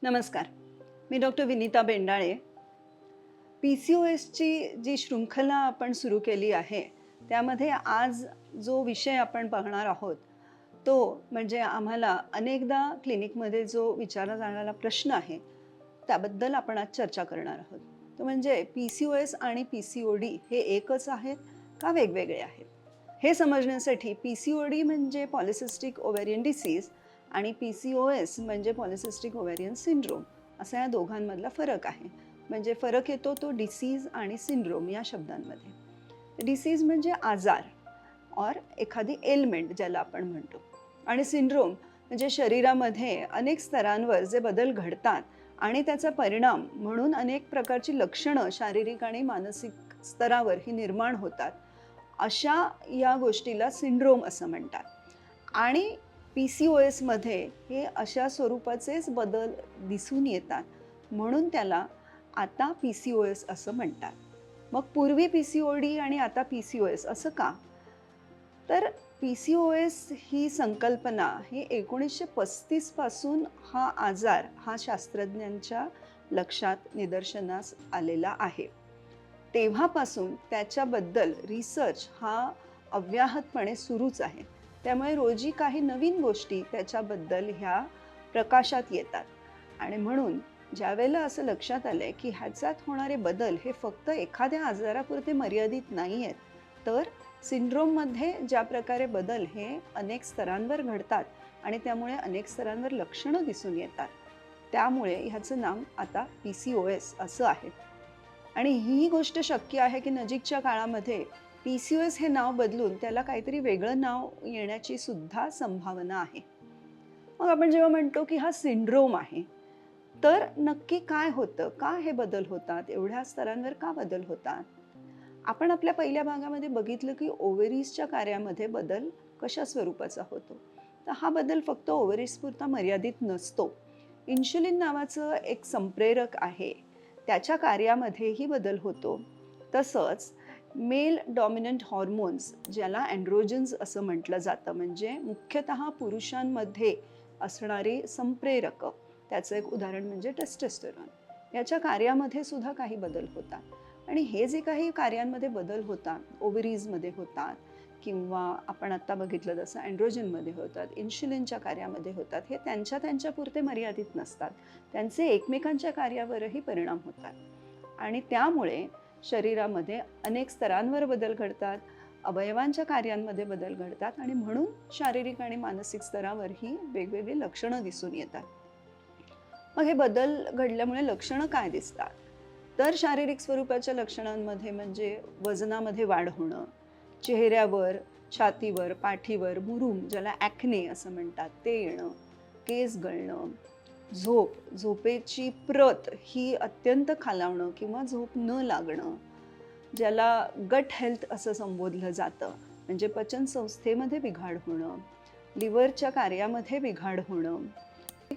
नमस्कार. मी डॉक्टर विनीता बेंडाळे. PCOSची जी शृंखला आपण सुरू केली आहे, त्यामध्ये आज जो विषय आपण पाहणार आहोत, तो म्हणजे आम्हाला अनेकदा क्लिनिकमध्ये जो विचारला जाणारा प्रश्न आहे, त्याबद्दल आपण आज चर्चा करणार आहोत. तो म्हणजे PCOS आणि PCOD हे एकच आहेत का वेगवेगळे आहेत? हे समजण्यासाठी PCOD म्हणजे पॉलिसिस्टिक ओव्हेरियन डिसीज आणि PCOS म्हणजे पॉलिसिस्टिक ओव्हेरियन सिंड्रोम असा या दोघांमधला फरक आहे. म्हणजे फरक येतो तो डिसीज आणि सिंड्रोम या शब्दांमध्ये. डिसीज म्हणजे आजार और एखादी एलमेंट ज्याला आपण म्हणतो, आणि सिंड्रोम म्हणजे शरीरामध्ये अनेक स्तरांवर जे बदल घडतात आणि त्याचा परिणाम म्हणून अनेक प्रकारची लक्षणं शारीरिक आणि मानसिक स्तरावर ही निर्माण होतात. अशा या गोष्टीला सिंड्रोम असं म्हणतात. आणि PCOSमध्ये हे अशा स्वरूपाचेच बदल दिसून येतात, म्हणून त्याला आता PCOS असं म्हणतात. मग पूर्वी PCOD आणि आता PCOS असं का? तर PCOS ही संकल्पना ही 1935 पासून हा आजार हा शास्त्रज्ञांच्या लक्षात निदर्शनास आलेला आहे. तेव्हापासून त्याच्याबद्दल रिसर्च हा अव्याहतपणे सुरूच आहे. त्यामुळे रोजी काही नवीन गोष्टी त्याच्याबद्दल ह्या प्रकाशात येतात. आणि म्हणून ज्यावेळेला असं लक्षात आलंय की ह्याच्यात होणारे बदल हे फक्त एखाद्या आजारापुरते मर्यादित नाही आहेत, तर सिंड्रोममध्ये ज्या प्रकारे बदल हे अनेक स्तरांवर घडतात आणि त्यामुळे अनेक स्तरांवर लक्षणं दिसून येतात, त्यामुळे ह्याचं नाव आता PCOS असं आहे. आणि ही गोष्ट शक्य आहे की नजीकच्या काळामध्ये PCOS हे नाव बदलून त्याला काहीतरी वेगळं नाव येण्याची सुद्धा संभावना आहे. मग आपण जेव्हा म्हणतो की हा सिंड्रोम आहे, तर नक्की काय होतं? का हे बदल होतात? एवढ्या स्तरांवर का बदल होतात? आपण आपल्या पहिल्या भागामध्ये बघितलं की ओव्हरीजच्या कार्यामध्ये बदल कशा स्वरूपाचा होतो. तर हा बदल फक्त ओव्हरीजपुरता मर्यादित नसतो. इन्शुलिन नावाचं एक संप्रेरक आहे, त्याच्या कार्यामध्येही बदल होतो. तसंच मेल डॉमिनंट हॉर्मोन्स ज्याला अँड्रोजन्स असं म्हटलं जातं, म्हणजे मुख्यतः पुरुषांमध्ये असणारी संप्रेरकं, त्याचं एक उदाहरण म्हणजे टेस्टोस्टेरॉन, याच्या कार्यामध्ये सुद्धा काही बदल होतात. आणि हे जे काही कार्यांमध्ये बदल होतात, ओव्हरीजमध्ये होतात किंवा आपण आत्ता बघितलं जसं अँड्रोजनमध्ये होतात, इन्शुलिनच्या कार्यामध्ये होतात, हे त्यांच्या पुरते मर्यादित नसतात. त्यांचे एकमेकांच्या कार्यावरही परिणाम होतात. आणि त्यामुळे शरीरामध्ये अनेक स्तरांवर बदल घडतात, अवयवांच्या कार्यांमध्ये बदल घडतात आणि म्हणून शारीरिक आणि मानसिक स्तरावरही वेगवेगळी लक्षणं दिसून येतात. मग हे बदल घडल्यामुळे लक्षणं काय दिसतात? तर शारीरिक स्वरूपाच्या लक्षणांमध्ये म्हणजे वजनामध्ये वाढ होणं, चेहऱ्यावर, छातीवर, पाठीवर मुरूम ज्याला ॲक्ने असं म्हणतात ते येणं, केस गळणं, झोपेची प्रत ही अत्यंत खालावणं किंवा झोप न लागणं, ज्याला गट हेल्थ असं संबोधलं जातं, म्हणजे पचन संस्थेमध्ये बिघाड होणं, लिव्हरच्या कार्यामध्ये बिघाड होणं.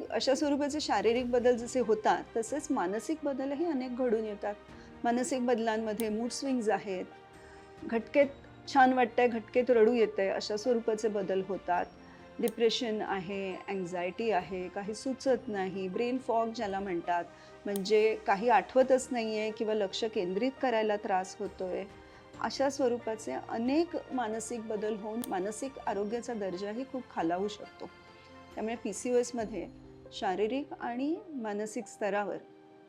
अशा स्वरूपाचे शारीरिक बदल जसे होतात, तसेच मानसिक बदलही अनेक घडून येतात. मानसिक बदलांमध्ये मूड स्विंग्ज आहेत, घटकेत छान वाटतंय, घटकेत रडू येतंय, अशा स्वरूपाचे बदल होतात. डिप्रेशन आहे, अँक्झायटी आहे, काही सुचत नाही, ब्रेन फॉग ज्याला म्हणतात, म्हणजे काही आठवतच नाहीये किंवा लक्ष केंद्रित करायला त्रास होतोय. अशा स्वरूपाचे अनेक मानसिक बदल होऊन मानसिक आरोग्याचा दर्जाही खूप खालावू शकतो. त्यामुळे PCOSमध्ये शारीरिक आणि मानसिक स्तरावर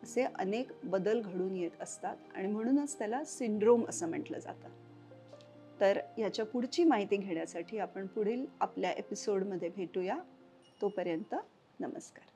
असे अनेक बदल घडून येत असतात आणि म्हणूनच त्याला सिंड्रोम असं म्हटलं जातं. तर याच्या पुढची माहिती घेण्यासाठी आपण पुढील आपल्या एपिसोडमध्ये भेटूया. तोपर्यंत नमस्कार.